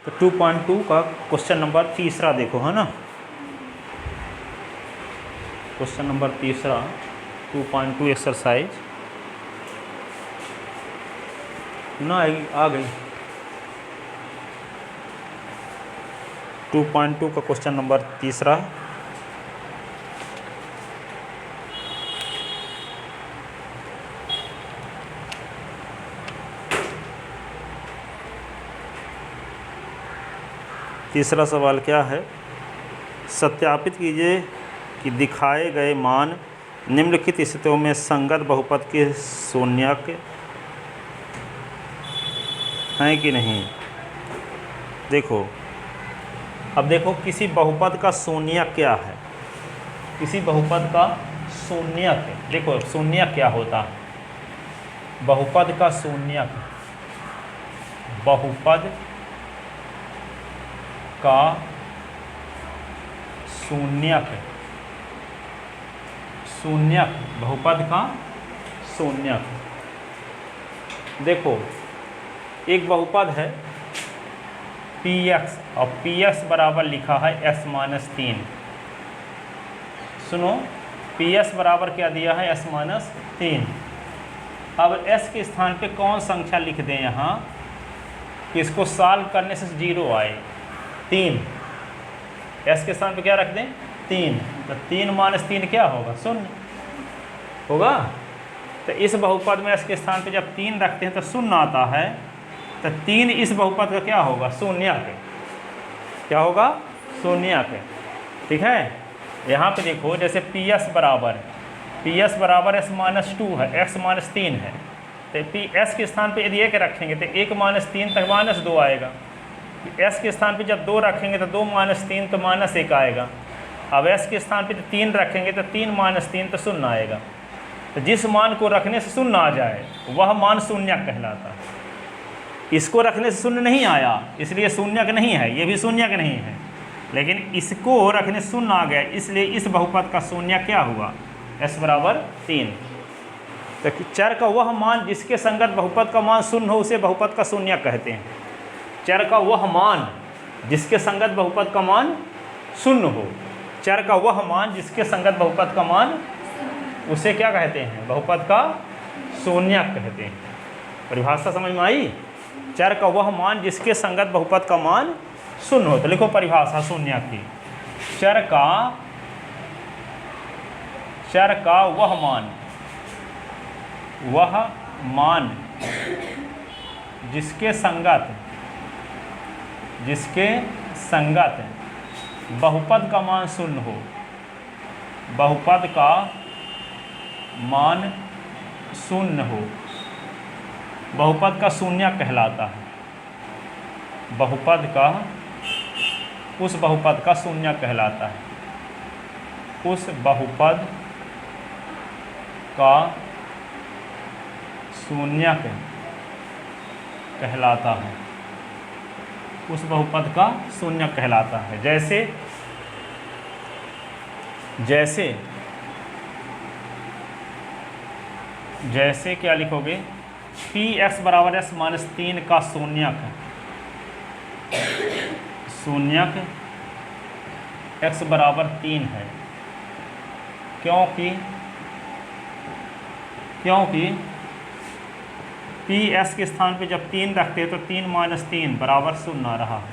तो 2.2 का question number तीसरा देखो, है ना। क्वेश्चन नंबर तीसरा 2.2 एक्सरसाइज ना आ गई। 2.2 का क्वेश्चन नंबर तीसरा। तीसरा सवाल क्या है? सत्यापित कीजिए कि दिखाए गए मान निम्नलिखित स्थितियों में संगत बहुपद के शून्यक हैं कि नहीं। देखो, अब देखो किसी बहुपद का शून्यक क्या है। किसी बहुपद का शून्यक, देखो शून्यक क्या होता है। बहुपद का शून्यक, बहुपद का शून्यक, शून्यक, बहुपद का शून्यक। देखो एक बहुपद है px और px बराबर लिखा है x-3। सुनो, px बराबर क्या दिया है? x-3। अब s के स्थान पे कौन संख्या लिख दें यहाँ कि इसको सॉल्व करने से 0 आए? 3। s के स्थान पे क्या रख दें? 3। तो 3 - 3 क्या होगा? 0 होगा। तो इस बहुपद में s के स्थान पे जब 3 रखते हैं तो 0 आता है। तो 3 इस बहुपद का क्या होगा? शून्यक। क्या होगा? शून्यक। ठीक है। यहाँ पे देखो जैसे px बराबर x-2 है, x-3 है। तो s के स्थान पे यदि 1 रखेंगे तो 1 - 3 तक -2 आएगा। s के स्थान पे जब 2 रखेंगे तो 2 - 3 तो -1 आएगा। अब s के स्थान पे 3 रखेंगे तो 3 - 3 तो 0 आएगा। तो जिस मान को रखने से 0 आ जाए वह मान शून्यक कहलाता है। इसको रखने से 0 नहीं आया इसलिए शून्यक नहीं है, ये भी शून्यक नहीं है। लेकिन इसको रखने से 0 आ गया इसलिए इस बहुपद का शून्यक क्या हुआ? s बराबर 3। तो चर का वह मान जिसके संगत बहुपद का मान 0 हो उसे बहुपद का शून्यक कहते हैं। चर का वह मान जिसके संगत बहुपद का मान 0 हो, चर का वह मान जिसके संगत बहुपद का मान, उसे क्या कहते हैं? बहुपद का शून्यक कहते हैं। परिभाषा समझ में आई? चर का वह मान जिसके संगत बहुपद का मान 0 हो। तो लिखो परिभाषा शून्यक की। चर का वह मान जिसके संगत बहुपद का मान 0 हो, बहुपद का मान 0 हो, बहुपद का शून्यक कहलाता है। बहुपद का, उस बहुपद का शून्यक कहलाता है। उस बहुपद का शून्यक कहलाता है। उस बहुपद का शून्यक कहलाता है। जैसे क्या लिखोगे? px बराबर x-3 का शून्यक x बराबर 3 है। क्योंकि px के स्थान पे जब 3 रखते हैं तो 3 - 3 बराबर 0 आ रहा है।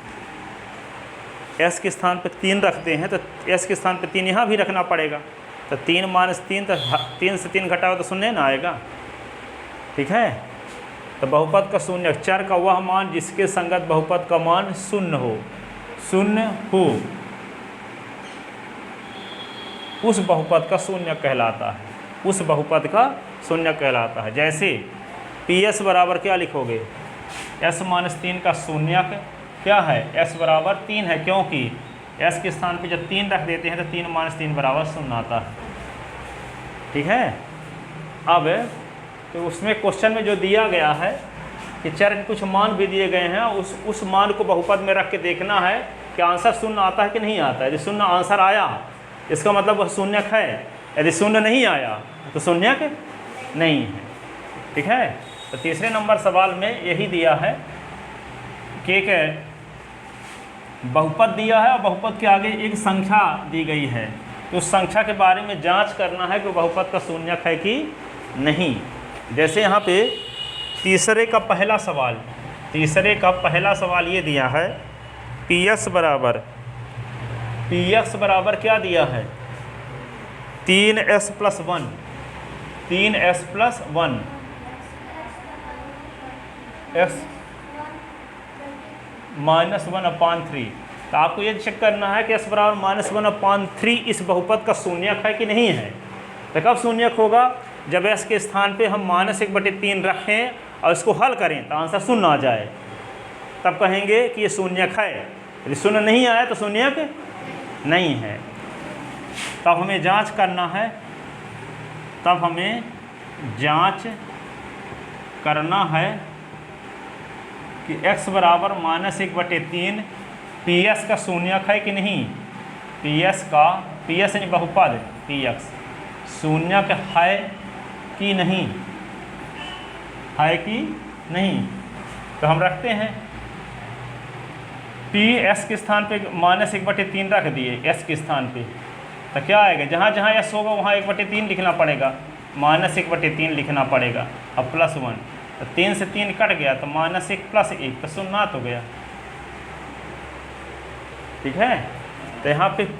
s के स्थान पे 3 रखते हैं तो s के स्थान पे 3 यहाँ भी रखना पड़ेगा। तो 3 - 3 तो 3 से 3 घटाओ तो 0 ना आएगा। ठीक है। तो बहुपद का शून्यक, चर का वह मान जिसके संगत बहुपद का मान 0 हो, उस बहुपद का शून्यक कहलाता है। उस बहुपद का शून्यक कहलाता है। जैसे px बराबर क्या लिखोगे? s-3 का शून्यक क्या है? s बराबर 3 है। क्योंकि s के स्थान पे जब 3 रख देते हैं तो 3 - 3 बराबर 0 आता है। ठीक है। अब तो उसमें क्वेश्चन में जो दिया गया है कि चर के कुछ मान भी दिए गए हैं, उस मान को बहुपद में रख के देखना है कि आंसर 0 आता है कि नहीं आता है। यदि 0 आंसर आया इसका मतलब वह शून्यक है, यदि 0 नहीं आया तो शून्यक नहीं है। ठीक है। तो तीसरे नंबर सवाल में यही दिया है कि एक बहुपद दिया है और बहुपद के आगे एक संख्या दी गई है, तो उस संख्या के बारे में जांच करना है कि बहुपद का शून्यक है कि नहीं। जैसे यहाँ पे तीसरे का पहला सवाल ये दिया है, px बराबर क्या दिया है, 3s + 1, 3s + 1 x -1/3। तो आपको ये चेक करना है कि s बराबर -1/3 इस बहुपद का शून्यक है कि नहीं है। तो कब शून्यक होगा, जब s के स्थान पे हम -1/3 रखें और इसको हल करें तो आंसर शून्य आ जाए, तब कहेंगे कि ये शून्यक है। यदि शून्य नहीं आया तो शून्यक नहीं है। तब हमें जांच करना है, कि x बराबर -1/3 px का शून्यक है कि नहीं, px यानी बहुपद px शून्यक है कि नहीं, तो हम रखते हैं p s के स्थान पे -1/3 रख दिए, s के स्थान पे, तो क्या आएगा, जहाँ जहाँ s होगा वहाँ 1/3 लिखना पड़ेगा, -1/3 लिखना पड़ेगा, अब +1, तो 3 से 3 कट गया तो -1 + 1 तो शून्य हो गया। ठीक है, तो यहाँ पे p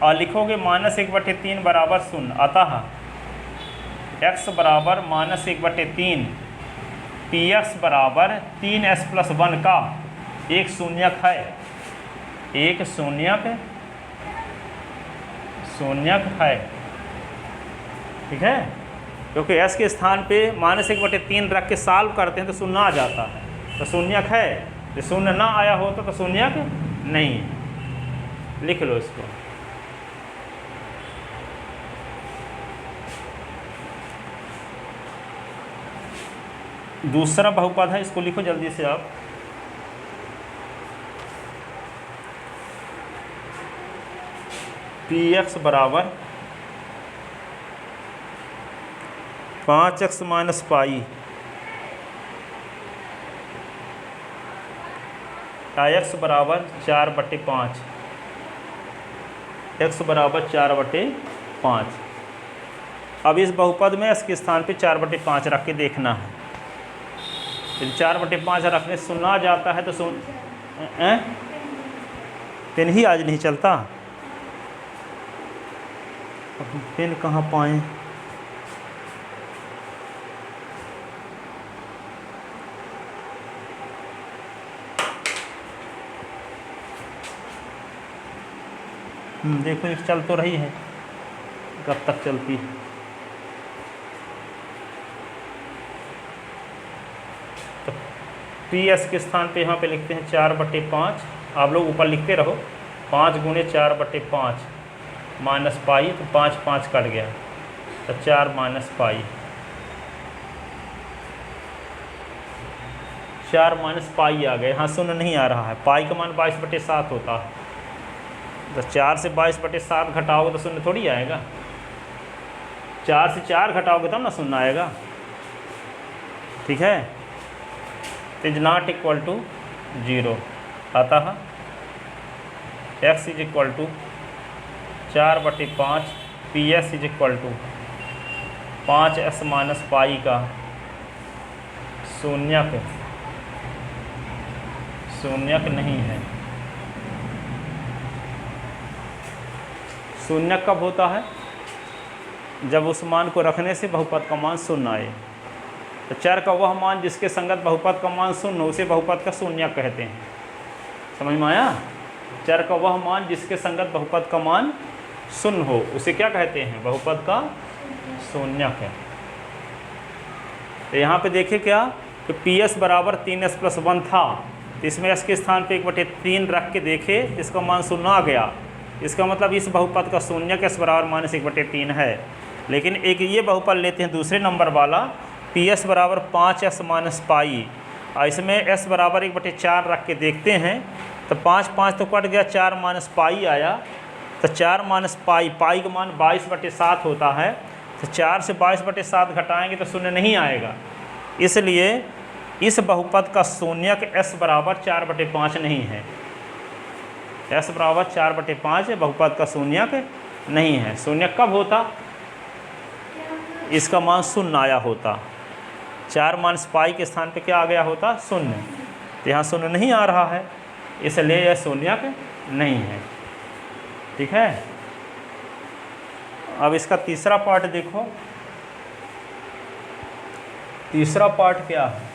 और लिखोगे -1/3 बराबर 0, अतः x बराबर -1/3 px बराबर 3s + 1 का एक शून्यक है, ठीक है, क्योंकि s के स्थान पे -1/3 रख के सॉल्व करते हैं तो शून्य आ जाता है, तो शून्यक है। तो शून्य ना आया हो तो शून्यक नहीं है, लिख लो इसको। दूसरा बहुपद है, इसको लिखो जल्दी से आप, px बराबर 5x - पाई x बराबर 4/5, x बराबर 4/5। अब इस बहुपद में s के स्थान पे 4/5 रख के देखना है। यदि 4/5 रखने से शून्य आ जाता है तो पेन ही आज नहीं चलता, पेन कहाँ पाएँ। देखो ये चल तो रही है, कब तक चलती है। तो ps के स्थान पे यहाँ पे लिखते हैं 4/5, आप लोग ऊपर लिखते रहो, 5 × 4/5 माइनस पाई, तो 5 5 कट गया, तो 4 - पाई, 4 - पाई आ गए। हाँ शून्य नहीं आ रहा है, पाई का मान 22/7 होता है, तो 4 से 22/7 घटाओगे तो शून्य थोड़ी आएगा, 4 से 4 घटाओगे तब ना शून्य आएगा। ठीक है, इज नॉट इक्वल टू 0, अतः x is equal to 4/5 px is equal to 5s - pi का शून्यक नहीं है। शून्यक कब होता है, जब उस मान को रखने से बहुपद का मान 0 आए। तो चर का वह मान जिसके संगत बहुपद का मान 0 हो उसे बहुपद का शून्यक कहते हैं। समझ में आया, चर का वह मान जिसके संगत बहुपद का मान 0 हो उसे क्या कहते हैं, बहुपद का शून्यक है। तो यहाँ पे देखे क्या कि ps बराबर 3s + 1 था, तो इसमें s के स्थान पे 1/3 रख के देखे, इसका मान 0 आ गया, इसका मतलब इस बहुपद का शून्यक s बराबर -1/3 है। लेकिन एक ये बहुपद लेते हैं दूसरे नंबर वाला, ps बराबर 5s - पाई, और इसमें s बराबर 1/4 रख के देखते हैं, तो 5 5 तो कट गया, 4 - पाई आया, तो 4 - पाई, पाई का मान 22/7 होता है, तो 4 से 22/7 घटाएंगे तो शून्य नहीं आएगा। इसलिए इस बहुपद का शून्यक s बराबर 4/5 नहीं है। s बराबर 4/5 बहुपद का शून्यक नहीं है। शून्यक कब होता, इसका मान शून्य आया होता, 4 माइनस पाई के स्थान पे क्या आ गया होता, शून्य। तो यहाँ शून्य नहीं आ रहा है, इसलिए यह शून्यक नहीं है। ठीक है। अब इसका तीसरा पार्ट देखो, तीसरा पार्ट क्या है,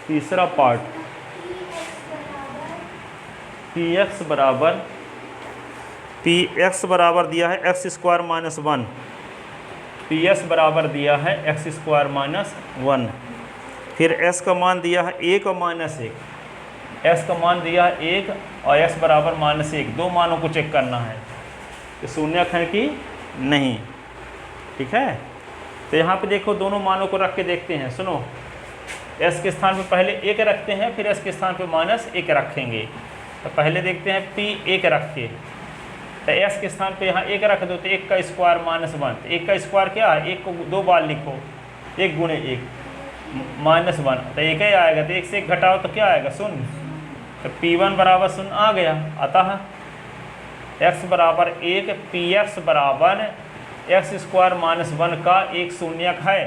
तीसरा पार्ट px बराबर दिया है x² माइनस 1, ps बराबर दिया है x² माइनस 1, फिर s का मान दिया है 1 और -1, s का मान दिया है 1 और s बराबर -1, दो मानों को चेक करना है कि शून्यक है कि नहीं। ठीक है। तो यहाँ पे देखो दोनों मानों को रख के देखते हैं। सुनो, s के स्थान पे पहले 1 रखते हैं, फिर s के स्थान पे -1 रखेंगे। तो पहले देखते हैं p 1 रख के, तो s के स्थान पे यहाँ 1 रख दो तो 1 का स्क्वायर -1, 1 का स्क्वायर क्या है, 1 को 2 बार लिखो, 1 गुणे 1 -1, तो 1 ही आएगा। तो 1 से 1 घटाओ तो क्या आएगा, शून्य। तो p1 बराबर शून्य आ गया। अतः x बराबर 1, px बराबर x² माइनस 1 का एक शून्यक है,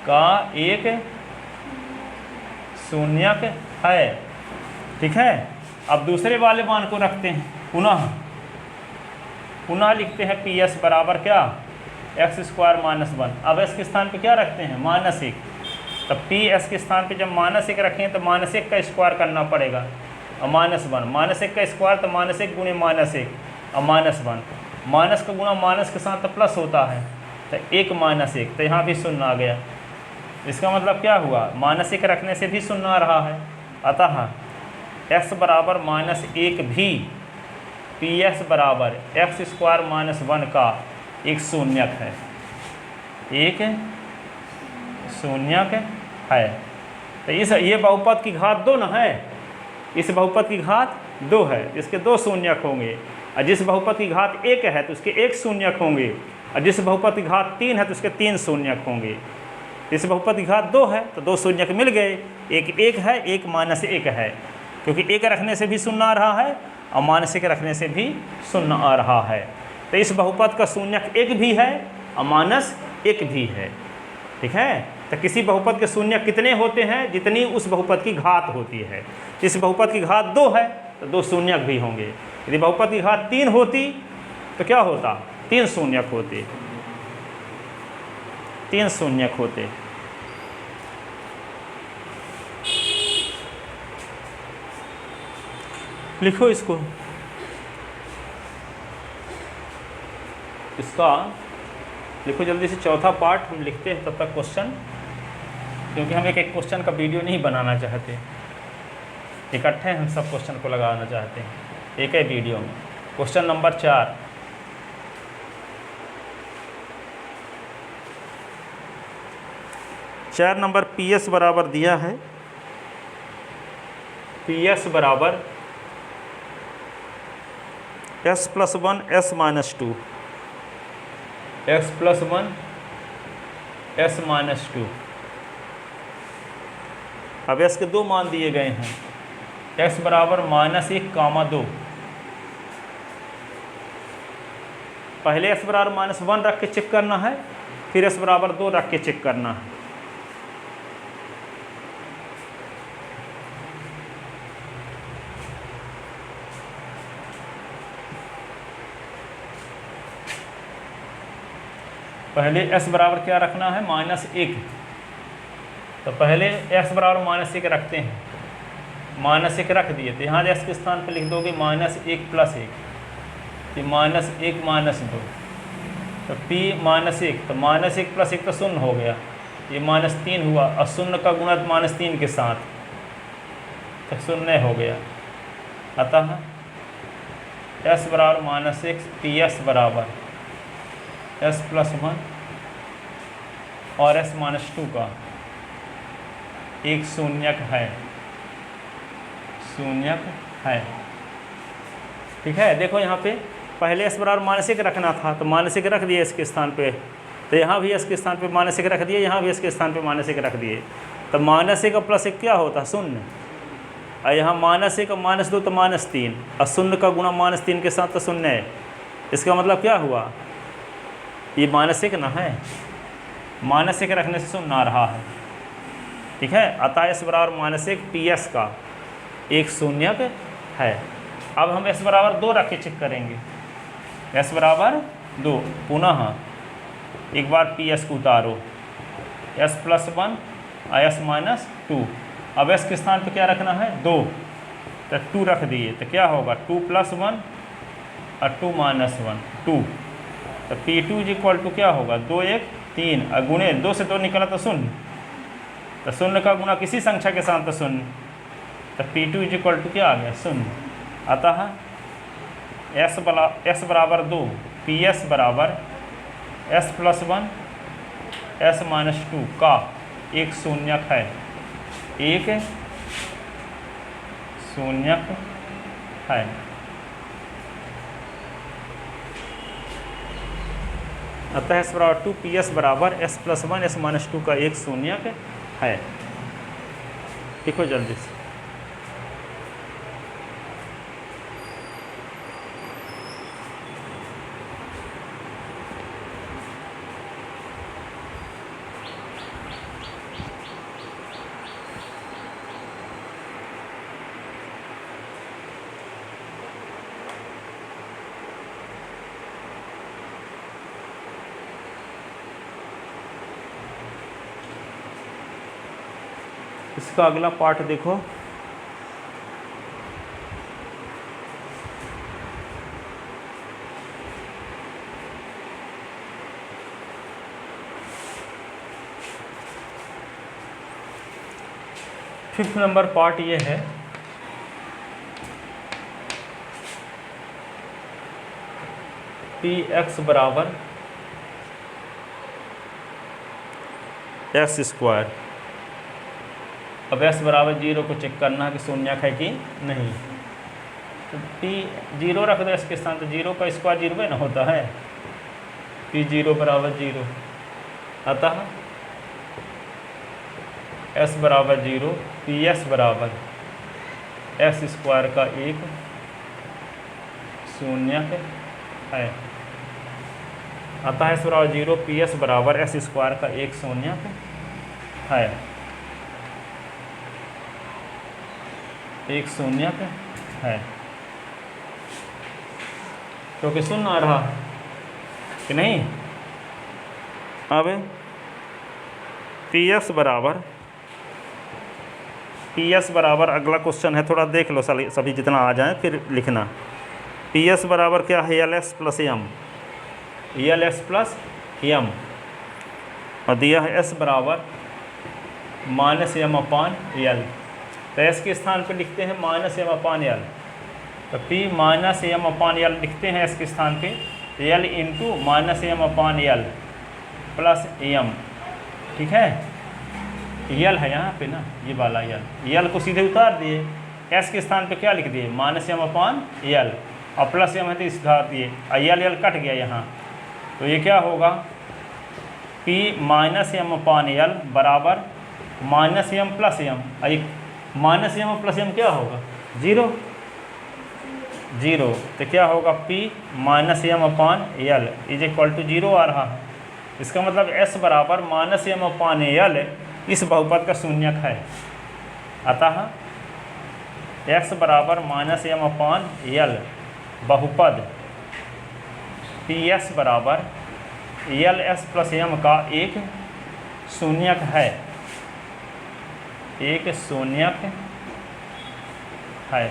का एक शून्यक है। ठीक है। अब दूसरे वाले मान को रखते हैं, पुनः लिखते हैं ps बराबर क्या, x² माइनस 1। अब s के स्थान पे क्या रखते हैं, -1। तब ps के स्थान पे जब -1 रखें तो -1 का स्क्वायर करना पड़ेगा, और -1, -1 का स्क्वायर तो -1 गुणे -1 और -1, माइनस का गुणा माइनस के साथ तो प्लस होता है, तो 1 -1, तो यहाँ भी शून्य आ गया। इसका मतलब क्या हुआ, -1 रखने से भी शून्य आ रहा है। अतः x बराबर -1 भी ps बराबर x² माइनस 1 का एक शून्यक है, एक शून्यक है। तो ये बहुपद की घात 2 न है, इस बहुपद की घात 2 है, इसके 2 शून्यक होंगे। और जिस बहुपद की घात 1 है तो उसके 1 शून्यक होंगे, और जिस बहुपद की घात 3 है तो उसके 3 शून्यक होंगे। इस बहुपद की घात 2 है तो 2 शून्यक मिल गए, एक 1 है, एक -1 है, क्योंकि 1 रखने से भी शून्य आ रहा है और -1 रखने से भी शून्य आ रहा है। तो इस बहुपद का शून्यक 1 भी है और -1 भी है। ठीक है। तो किसी बहुपद के शून्यक कितने होते हैं, जितनी उस बहुपद की घात होती है। इस बहुपद की घात 2 है तो 2 शून्यक भी होंगे। यदि बहुपद की घात 3 होती तो क्या होता, 3 शून्यक होते, 3 शून्यक होते। लिखो इसको, इसका लिखो जल्दी से। चौथा पार्ट हम लिखते हैं, तब तक क्वेश्चन, क्योंकि हम एक क्वेश्चन का वीडियो नहीं बनाना चाहते, इकट्ठे हम सब क्वेश्चन को लगाना चाहते हैं एक ही वीडियो में। क्वेश्चन नंबर 4, नंबर ps बराबर दिया है, ps बराबर s+1 s-2, x+1 s-2। अब s के 2 मान दिए गए हैं, x बराबर -1, 2। पहले s बराबर -1 रख के चेक करना है, फिर s बराबर 2 रख के चेक करना है। पहले s बराबर क्या रखना है, -1। तो पहले x बराबर -1 रखते हैं, -1 रख दिए तो यहाँ s के स्थान पर लिख दोगे -1 + 1, तो -1 -2, तो p -1, तो -1 + 1 तो शून्य हो गया, ये -3 हुआ, और शून्य का गुणा -3 के साथ तो शून्य हो गया। अतः s बराबर -1, ps बराबर s+1 और s-2 का एक शून्यक है, शून्यक है। ठीक है। देखो यहाँ पे पहले s बराबर -1 रखना था, तो -1 रख दिया इसके स्थान पे, तो यहाँ भी एस के स्थान पे -1 रख दिए, यहाँ भी एस के स्थान पे -1 रख दिए, तो -1 और +1 क्या होता है? 0। और यहाँ -1 और -2 तो -3, और 0 का गुणा -3 के साथ तो 0 है। इसका मतलब क्या हुआ? ये -1 ना है, -1 रखने से 0 आ रहा है। ठीक है, अतः s बराबर -1 PS का एक शून्यक है। अब हम s बराबर 2 रख के चेक करेंगे। s बराबर 2, पुनः एक बार PS को उतारो, s+1 और s-2। अब s के स्थान पे क्या रखना है? 2, तो 2 रख दिए, तो क्या होगा? 2 + 1 और 2 - 1, 2। तो P2 = क्या होगा? 2 1 3, और गुणे 2 से 2 निकला तो 0, तो 0 का गुणा किसी संख्या के साथ तो 0, तो P2 क्या आ गया? 0। अतः s बराबर 2, PS बराबर s+1 s-2 का एक शून्यक है, एक शून्यक है। अतः s बराबर 2, PS बराबर s+1 s-2 का एक शून्यक है। लिखो जल्दी से। इसका अगला पार्ट देखो। फिफ्थ नंबर पार्ट ये है, px बराबर x²। अब s बराबर 0 को चेक करना है कि शून्यक है कि नहीं। तो P0 रख दो s के स्थान, तो 0 का स्क्वायर 0 ना होता है, P0 बराबर 0। अतः s बराबर 0, PS बराबर s² का एक शून्यक है। अतः s बराबर 0, PS बराबर s² का एक शून्यक है, एक शून्यक है। क्योंकि 0 आ रहा है कि नहीं। अब PS बराबर अगला क्वेश्चन है, थोड़ा देख लो सभी जितना आ जाए फिर लिखना। PS बराबर क्या है? LS + M, LS + M, और दिया है S बराबर -M/L। तो s के स्थान पर लिखते हैं -M/L, तो P -M/L लिखते हैं s के स्थान पे, L × -M/L + M। ठीक है, L है यहाँ पे ना, ये वाला L को सीधे उतार दिए, s के स्थान पे क्या लिख दिए? -M/L, और +M है तो इस घात दिए, और L कट गया यहाँ, तो ये क्या होगा? P -M/L बराबर -M + M, और एक -M + M क्या होगा? 0। तो क्या होगा? P -M/L = 0 आ रहा है। इसका मतलब s बराबर -M/L इस बहुपद का शून्यक है। अतः x बराबर -M/L बहुपद PS बराबर LS + M का एक शून्यक है, एक शून्यक है।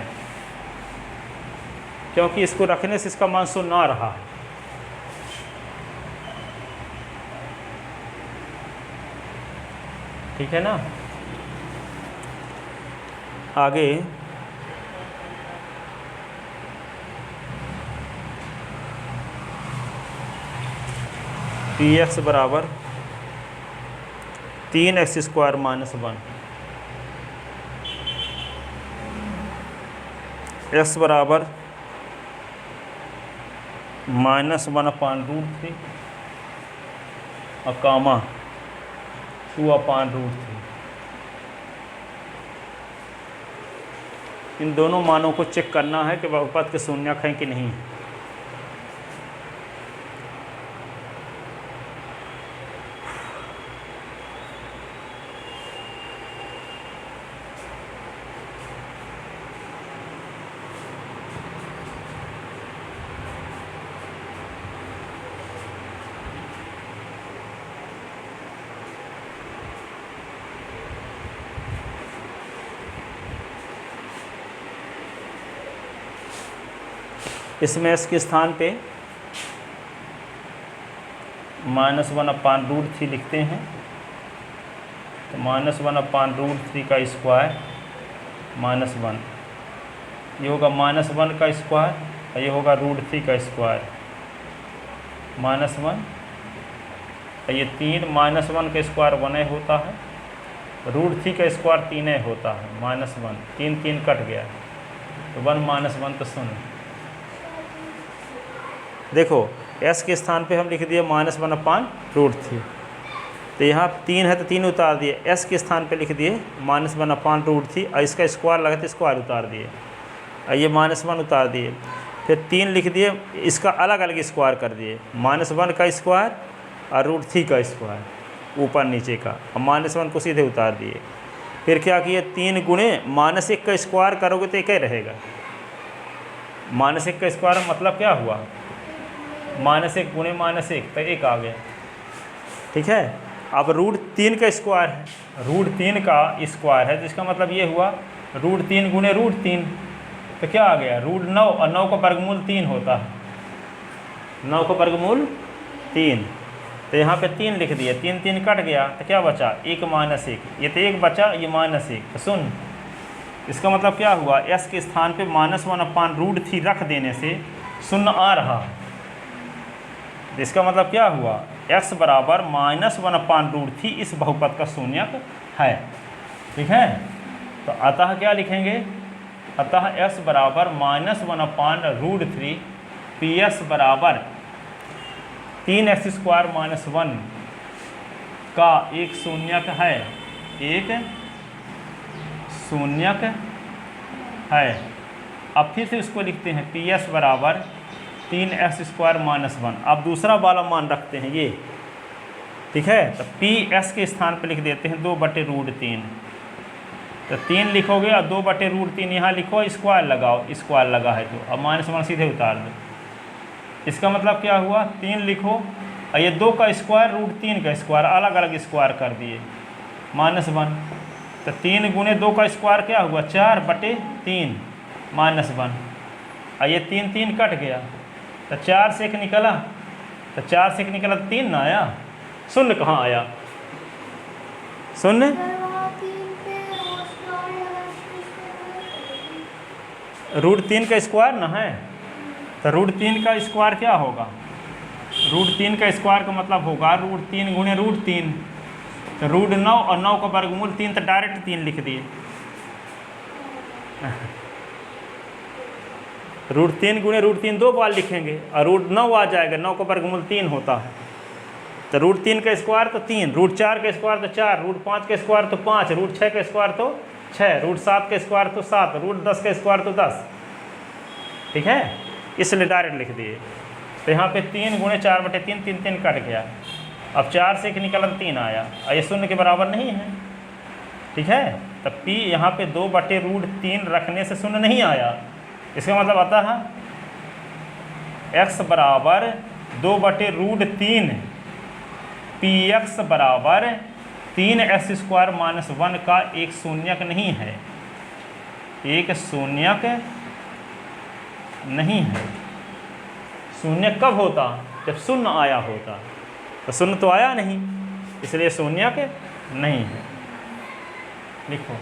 क्योंकि इसको रखने से इसका मान 0 आ रहा है। ठीक है ना। आगे px बराबर 3x² - 1, x बराबर -1/√3, और कामा 2/√3। इन दोनों मानों को चेक करना है कि बहुपद के शून्यक हैं कि नहीं। इसमें s के स्थान पे -1/√3 लिखते हैं। तो -1/√3 का स्क्वायर -1, ये होगा -1 का स्क्वायर और ये होगा √3 का स्क्वायर -1, और ये 3 -1 का स्क्वायर 1 होता है, √3 का स्क्वायर 3 होता है, -1 3 3 कट गया तो 1 -1 तो 0। देखो s के स्थान पे हम लिख दिए -1/√3, तो यहाँ 3 है तो 3 उतार दिए, s के स्थान पे लिख दिए -1/√3 और इसका स्क्वायर लगा तो स्क्वायर उतार दिए और ये -1 उतार दिए, फिर 3 लिख दिए, इसका अलग अलग स्क्वायर कर दिए, -1 का स्क्वायर और √3 का स्क्वायर ऊपर नीचे का, और -1 को सीधे उतार दिए। फिर क्या किए, 3 गुणे -1 का स्क्वायर करोगे तो एक ही रहेगा। -1 का स्क्वायर मतलब क्या हुआ, -1 गुणे -1 तो 1 आ गया, ठीक है। अब √3 का स्क्वायर है, √3 का स्क्वायर है, जिसका मतलब ये हुआ √3 गुणे √3 तो क्या आ गया, √9, और 9 का वर्गमूल 3 होता है, 9 का वर्गमूल 3, तो यहाँ पे 3 लिख दिए, 3 3 कट गया तो क्या बचा, 1 -1, ये तो 1 बचा, ये -1 तो 0। इसका मतलब क्या हुआ, s के स्थान पे -1/√3 रख देने से 0 आ रहा है। इसका मतलब क्या हुआ, x बराबर -1/√3 इस बहुपद का शून्यक है, ठीक है। तो अतः क्या लिखेंगे, अतः s बराबर -1/√3 PS बराबर 3x² - 1 का एक शून्यक है, एक शून्यक है। अब फिर से उसको लिखते हैं, PS बराबर 3x² - 1। अब दूसरा वाला मान रखते हैं ये, ठीक है। तो PS के स्थान पर लिख देते हैं 2/√3, तो 3 लिखोगे और 2/√3 यहाँ लिखो, स्क्वायर लगाओ, स्क्वायर लगा है तो अब -1 सीधे उतार दो। इसका मतलब क्या हुआ, 3 लिखो और ये 2 का स्क्वायर √3 का स्क्वायर अलग अलग स्क्वायर कर दिए, -1, तो 3 गुणे 2 का स्क्वायर क्या हुआ, 4/3 -1, और ये 3 3 कट गया तो 4 से 1 निकला, तो 4 से 1 निकला तो 3 ना आया, 0 कहाँ आया, 0 √3 का स्क्वायर ना है, तो √3 का स्क्वायर क्या होगा, √3 का स्क्वायर का मतलब होगा √3 गुणे √3, तो √9 और 9 का वर्गमूल 3, तो डायरेक्ट 3 लिख दिए। √3 गुणे √3 2 बार लिखेंगे और √9 आ जाएगा, 9 का वर्गमूल 3 होता है, तो √3 का स्क्वायर तो 3, √4 का स्क्वायर तो 4, √5 का स्क्वायर तो 5, √6 का स्क्वायर तो 6, √7 का स्क्वायर तो 7, √10 का स्क्वायर तो 10, ठीक है। इसलिए डायरेक्ट लिख दिए। तो यहाँ पे 3 गुणे 4/3 3 3 कट गया, अब 4 से 1 निकला तो 3 आया, और ये 0 के बराबर नहीं है, ठीक है। तो P यहाँ पे 2/√3 रखने से 0 नहीं आया। इसका मतलब आता है x बराबर 2/√3 PX बराबर 3x² - 1 का एक शून्यक नहीं है, एक शून्यक नहीं है। शून्यक कब होता, जब 0 आया होता, तो 0 तो आया नहीं, इसलिए शून्यक नहीं है। लिखो।